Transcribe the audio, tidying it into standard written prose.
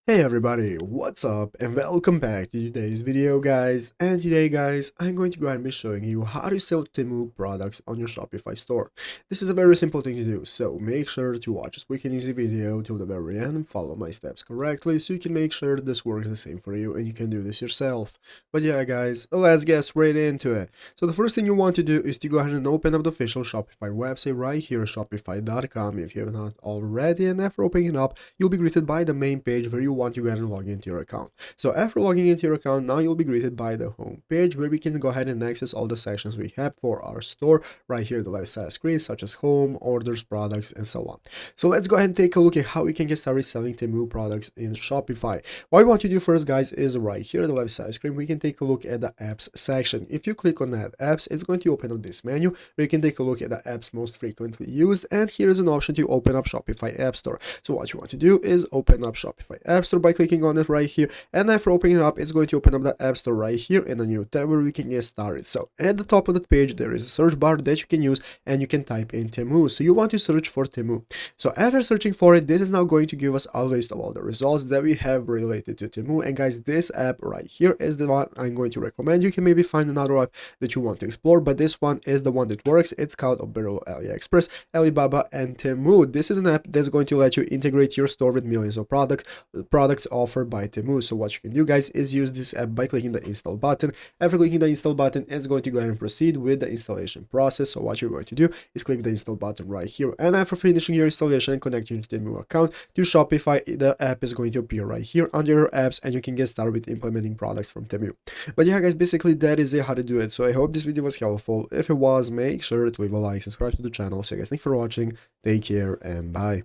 Hey everybody, what's up and welcome back to today's video guys. And today guys, I'm going to go ahead and be showing you how to sell Temu products on your Shopify store. This is a very simple thing to do, so make sure to watch this quick and easy video till the very end and follow my steps correctly so you can make sure this works the same for you and you can do this yourself. But yeah guys, let's get straight into it. So the first thing you want to do is to go ahead and open up the official Shopify website right here, shopify.com, if you have not already, and after opening it up, you'll be greeted by the main page where you want to go ahead and log into your account. So after logging into your account, now you'll be greeted by the home page where we can go ahead and access all the sections we have for our store right here, the left side screen, such as home, orders, products, and so on. So let's go ahead and take a look at how we can get started selling Temu products in Shopify. What we want to do first, guys, is right here, the left side screen, we can take a look at the apps section. If you click on that apps, it's going to open up this menu where you can take a look at the apps most frequently used, and here is an option to open up Shopify App Store. So what you want to do is open up Shopify App Store by clicking on it right here, and after opening it up, it's going to open up the App Store right here in a new tab where we can get started. So at the top of the page, there is a search bar that you can use, and you can type in Temu. So you want to search for Temu. So after searching for it, this is now going to give us a list of all the results that we have related to Temu. And guys, this app right here is the one I'm going to recommend. You can maybe find another app that you want to explore, but this one is the one that works. It's called Oberlo AliExpress, Alibaba, and Temu. This is an app that's going to let you integrate your store with millions of products offered by Temu. So what you can do, guys, is use this app by clicking the install button. After clicking the install button, it's going to go ahead and proceed with the installation process. So what you're going to do is click the install button right here, and after finishing your installation and connecting to the Temu account to Shopify, the app is going to appear right here under your apps, and you can get started with implementing products from Temu. But yeah guys, basically that is it, how to do it. So I hope this video was helpful. If it was, make sure to leave a like, subscribe to the channel. So guys, thanks for watching, take care, and bye.